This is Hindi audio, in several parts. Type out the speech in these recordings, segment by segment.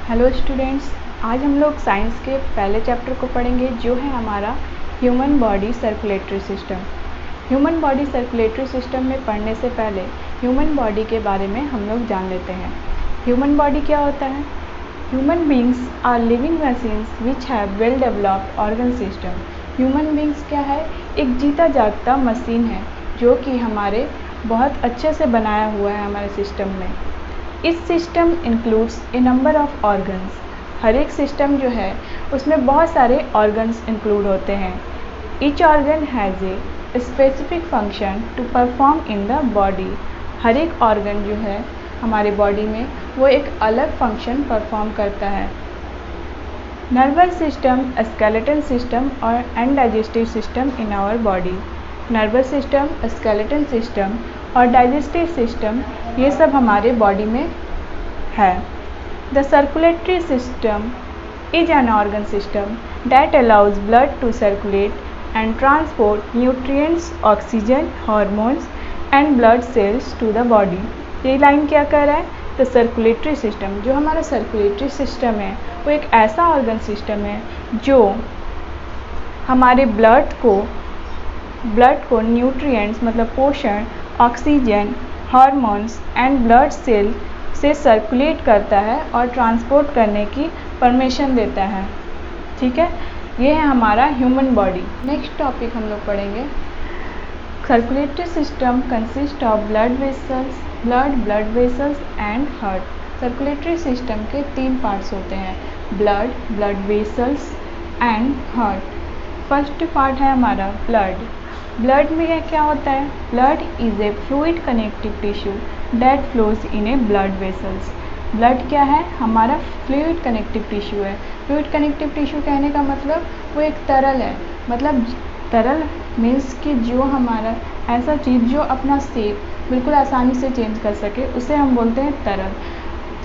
हेलो स्टूडेंट्स, आज हम लोग साइंस के पहले चैप्टर को पढ़ेंगे जो है हमारा human body circulatory system. Human body circulatory system में पढ़ने से पहले ह्यूमन बॉडी के बारे में हम लोग जान लेते हैं। ह्यूमन बॉडी क्या होता है? Human beings are living machines which have well developed organ system. Human beings क्या है? एक जीता जागता मशीन है जो कि हमारे बहुत अच्छे से बनाया हुआ है हमारे सिस्टम में। इस system includes a number of organs. हर एक सिस्टम जो है उसमें बहुत सारे ऑर्गन्स इंक्लूड होते हैं। Each organ has a specific function to perform in the body. हर एक ऑर्गन जो है हमारे बॉडी में वो एक अलग फंक्शन परफॉर्म करता है। नर्वस सिस्टम, स्केलेटन सिस्टम और and digestive system in our body. Nervous system, skeleton system और डाइजेस्टिव सिस्टम ये सब हमारे बॉडी में है। The circulatory system is an organ system that allows blood to circulate and transport nutrients, oxygen, hormones and blood cells to the body. ये लाइन क्या कह रहा है? द सर्कुलेटरी सिस्टम, जो हमारा सर्कुलेटरी सिस्टम है वो एक ऐसा ऑर्गन सिस्टम है जो हमारे ब्लड को न्यूट्रिएंट्स मतलब पोषण, oxygen, hormones and blood cell से सर्कुलेट करता है और ट्रांसपोर्ट करने की परमिशन देता है। ठीक है, ये है हमारा ह्यूमन बॉडी। नेक्स्ट टॉपिक हम लोग पढ़ेंगे। Circulatory system consist of blood vessels and heart. Circulatory system के 3 पार्ट्स होते हैं, blood vessels and heart. First part है हमारा ब्लड। ब्लड में क्या होता है? Blood is a fluid connective tissue that flows in A blood vessels. Blood क्या है? हमारा फ्लूइड कनेक्टिव टिश्यू है। फ्लूइड कनेक्टिव टिश्यू कहने का मतलब वो एक तरल है। मतलब तरल मीन्स कि जो हमारा ऐसा चीज़ जो अपना शेप बिल्कुल आसानी से चेंज कर सके उसे हम बोलते हैं तरल।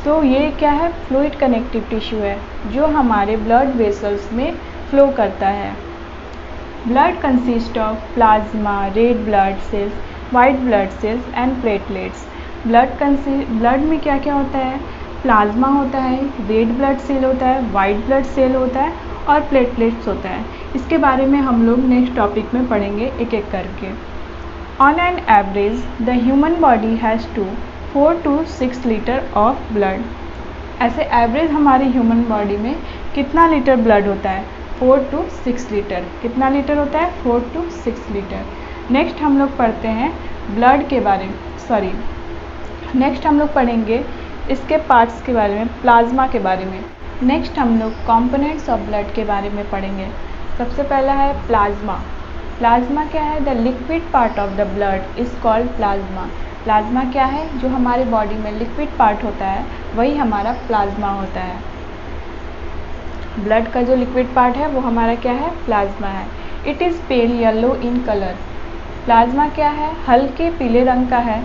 तो ये क्या है? फ्लूइड कनेक्टिव टिश्यू है जो हमारे ब्लड वेसल्स में फ्लो करता है। Blood consists of plasma, red blood cells, white blood cells and platelets. Blood में क्या क्या होता है? प्लाज्मा होता है, रेड ब्लड सेल होता है, वाइट ब्लड सेल होता है और प्लेटलेट्स होता है। इसके बारे में हम लोग नेक्स्ट टॉपिक में पढ़ेंगे एक एक करके। On an average the human body has 4 to 6 litre of blood. ऐसे एवरेज हमारी ह्यूमन बॉडी में कितना लीटर ब्लड होता है? 4 to 6 लीटर। कितना लीटर होता है? 4 to 6 लीटर। नेक्स्ट हम लोग पढ़ते हैं ब्लड के बारे में, नेक्स्ट हम लोग पढ़ेंगे इसके पार्ट्स के बारे में, प्लाज्मा के बारे में। नेक्स्ट हम लोग कंपोनेंट्स ऑफ ब्लड के बारे में पढ़ेंगे। सबसे पहला है प्लाज्मा। प्लाज्मा क्या है? The liquid part of the blood is called plasma. Plasma क्या है? जो हमारे बॉडी में लिक्विड पार्ट होता है वही हमारा प्लाज्मा होता है। ब्लड का जो लिक्विड पार्ट है वो हमारा क्या है? प्लाज्मा है। It is pale yellow in colour. Plasma क्या है? हल्के पीले रंग का है।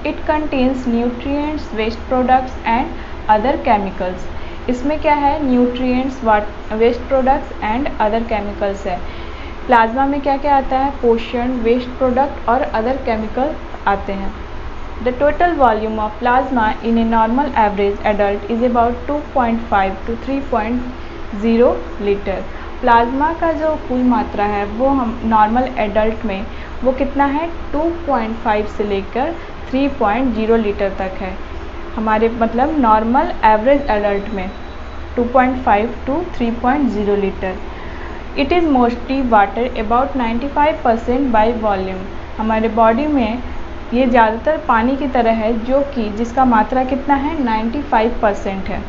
It contains nutrients, waste products and other chemicals. इसमें क्या है? Nutrients, waste products and other chemicals है। प्लाज्मा में क्या क्या आता है? पोषण, वेस्ट प्रोडक्ट और अदर केमिकल आते हैं। The total volume of plasma in a normal average adult is about 2.5 to 3.0 litre. Plasma का जो कुल मात्रा है वो हम नॉर्मल एडल्ट में वो कितना है? 2.5 से लेकर 3.0 लीटर तक है। हमारे मतलब नॉर्मल एवरेज एडल्ट में 2.5 to 3.0 litre. It is mostly water, about 95% by volume. हमारे बॉडी में ये ज़्यादातर पानी की तरह है जो कि जिसका मात्रा कितना है? 95% है।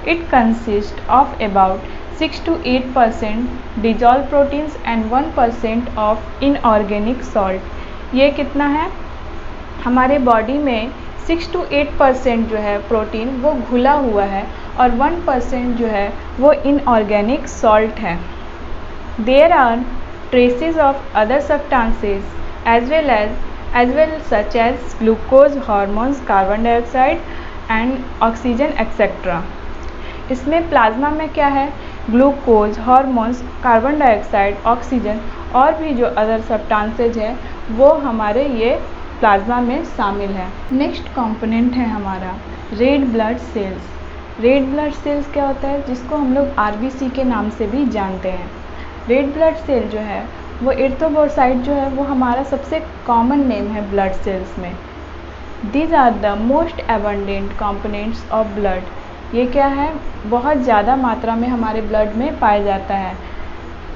It consists of about 6 to 8% dissolved proteins and 1% of inorganic salt. ये कितना है? हमारे बॉडी में 6 to 8% जो है प्रोटीन वो घुला हुआ है और 1% जो है वो इनऑर्गेनिक सॉल्ट है। There are traces of other substances as well such as glucose, hormones, carbon dioxide and oxygen etc. इसमें प्लाज्मा में क्या है? Glucose, hormones, carbon dioxide, oxygen और भी जो अदर सब्सटेंसेज है वो हमारे ये प्लाज्मा में शामिल है। नेक्स्ट कंपोनेंट है हमारा red blood cells. Red blood cells क्या होता है, जिसको हम लोग आरबीसी के नाम से भी जानते हैं। रेड ब्लड सेल जो है वो एरिथ्रोपोसाइट जो है वो हमारा सबसे कॉमन नेम है ब्लड सेल्स में। These are the most abundant components of blood. ये क्या है, बहुत ज़्यादा मात्रा में हमारे ब्लड में पाया जाता है।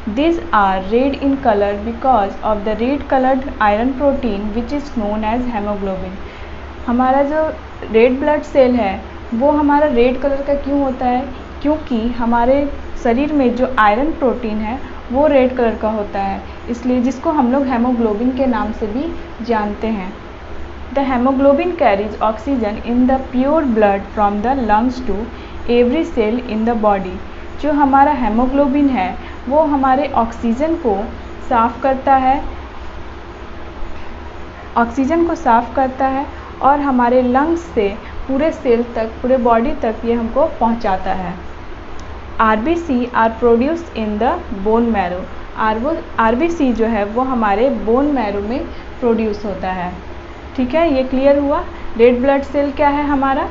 These are red in color because of the red colored iron protein which is known as hemoglobin। हमारा जो रेड ब्लड सेल है वो हमारा रेड कलर का क्यों होता है, क्योंकि हमारे शरीर में जो आयरन प्रोटीन है वो रेड कलर का होता है, इसलिए जिसको हम लोग हेमोग्लोबिन के नाम से भी जानते हैं। The haemoglobin carries oxygen in the pure blood from the lungs to every cell in the body. जो हमारा हेमोग्लोबिन है वो हमारे ऑक्सीजन को साफ़ करता है और हमारे लंग्स से पूरे सेल तक, पूरे बॉडी तक ये हमको पहुंचाता है। RBC are produced in the bone marrow. RBC जो है वो हमारे बोन मैरो में प्रोड्यूस होता है। ठीक है, ये क्लियर हुआ। रेड ब्लड सेल क्या है, हमारा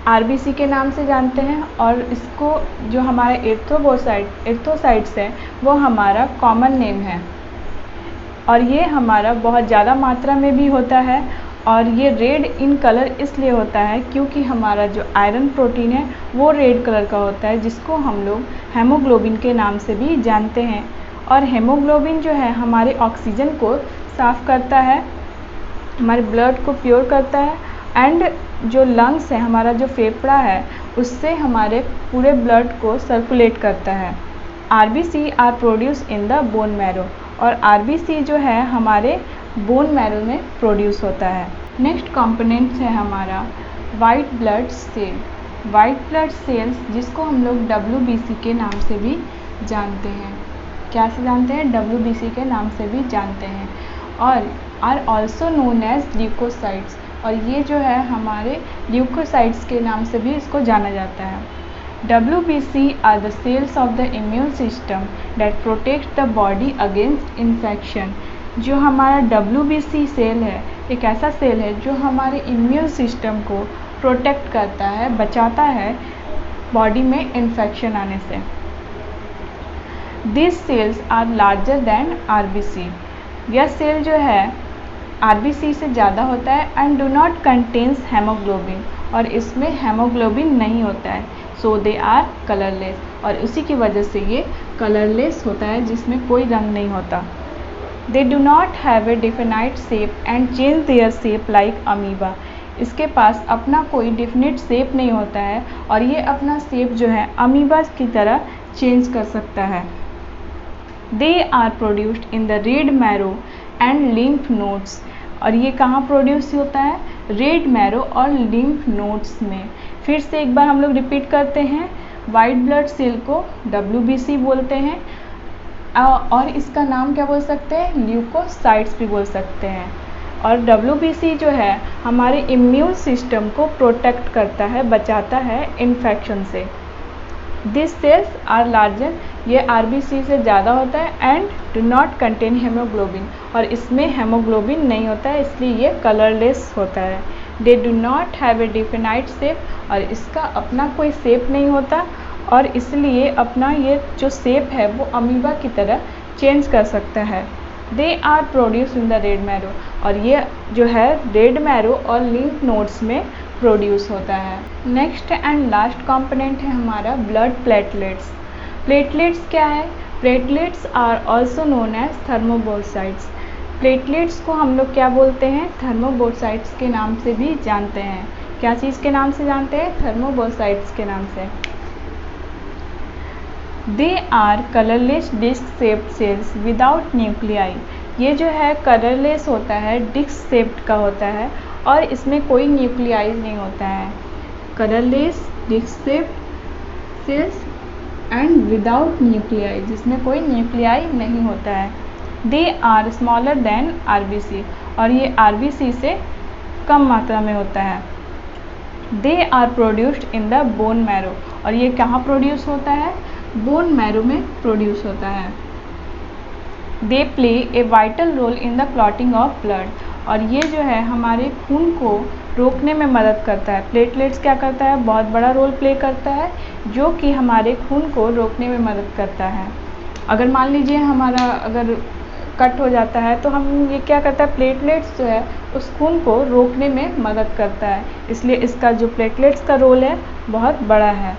आरबीसी के नाम से जानते हैं, और इसको जो हमारा एरिथ्रोसाइट्स है वो हमारा कॉमन नेम है, और ये हमारा बहुत ज़्यादा मात्रा में भी होता है। और ये रेड इन कलर इसलिए होता है क्योंकि हमारा जो आयरन प्रोटीन है वो रेड कलर का होता है, जिसको हम लोग हेमोग्लोबिन के नाम से भी जानते हैं। और हेमोग्लोबिन जो है हमारे ऑक्सीजन को साफ़ करता है, हमारे ब्लड को प्योर करता है, एंड जो लंग्स है, हमारा जो फेफड़ा है, उससे हमारे पूरे ब्लड को सर्कुलेट करता है। RBC are produce in the bone marrow, और आरबीसी जो है हमारे बोन मैरो में प्रोड्यूस होता है। नेक्स्ट कंपोनेंट्स है हमारा white blood cell. White blood cells जिसको हम लोग डब्ल्यूबीसी के नाम से भी जानते हैं। क्या से जानते हैं, डब्ल्यूबीसी के नाम से भी जानते हैं, और are also known as leucocytes, और ये जो है हमारे ल्यूकोसाइट्स के नाम से भी इसको जाना जाता है। WBC are the cells of the immune system that protect the body against infection। जो हमारा WBC सेल है एक ऐसा सेल है जो हमारे इम्यून सिस्टम को प्रोटेक्ट करता है, बचाता है बॉडी में इन्फेक्शन आने से। These cells are larger than RBC। यह सेल जो है RBC से ज़्यादा होता है and do not contains haemoglobin, और इसमें हेमोग्लोबिन नहीं होता है। सो दे आर कलरलेस, और उसी की वजह से ये कलरलेस होता है, जिसमें कोई रंग नहीं होता। They do not have a definite shape and change their shape like amoeba. इसके पास अपना कोई डिफिनिट शेप नहीं होता है, और ये अपना शेप जो है अमीबा की तरह चेंज कर सकता है। They are produced in the red marrow and lymph nodes, और ये कहाँ प्रोड्यूस होता है, रेड मैरो और लिम्फ नोड्स में। फिर से एक बार हम लोग रिपीट करते हैं, वाइट ब्लड सेल को WBC बोलते हैं, और इसका नाम क्या बोल सकते हैं, ल्यूकोसाइट्स भी बोल सकते हैं। और WBC जो है हमारे इम्यून सिस्टम को प्रोटेक्ट करता है, बचाता है इन्फेक्शन से। दिस सेल्स आर लार्जर, ये RBC से ज़्यादा होता है, and do not contain haemoglobin, और इसमें हेमोग्लोबिन नहीं होता है, इसलिए ये कलरलेस होता है। They do not have a definite shape, और इसका अपना कोई शेप नहीं होता, और इसलिए अपना ये जो शेप है वो अमीबा की तरह चेंज कर सकता है। They are produce in the red marrow, और ये जो है रेड मैरो और लिम्फ नोड्स में प्रोड्यूस होता है। नेक्स्ट एंड लास्ट कंपोनेंट है हमारा ब्लड प्लेटलेट्स। प्लेटलेट्स क्या है, platelets are also known as thrombocytes. Platelets को हम लोग क्या बोलते हैं, थर्मोबोसाइट्स के नाम से भी जानते हैं। क्या चीज़ के नाम से जानते हैं, थर्मोबोसाइट्स के नाम से। They are colourless disc shaped cells without nuclei. ये जो है कलरलेस होता है, डिस्क शेप्ड का होता है, और इसमें कोई न्यूक्लियाई नहीं होता है। Colourless disc shaped cells and without nuclei, जिसमें कोई न्यूक्लियाई नहीं होता है। They are smaller than RBC, और ये RBC से कम मात्रा में होता है। They are produced in the bone marrow, और ये कहाँ प्रोड्यूस होता है, बोन मैरो में प्रोड्यूस होता है। They play a vital role in the clotting of blood, और ये जो है हमारे खून को रोकने में मदद करता है। प्लेटलेट्स क्या करता है, बहुत बड़ा रोल प्ले करता है, जो कि हमारे खून को रोकने में मदद करता है। अगर मान लीजिए हमारा अगर कट हो जाता है तो हम ये क्या करता है, प्लेटलेट्स जो है उस खून को रोकने में मदद करता है, इसलिए इसका जो प्लेटलेट्स का रोल है बहुत बड़ा है।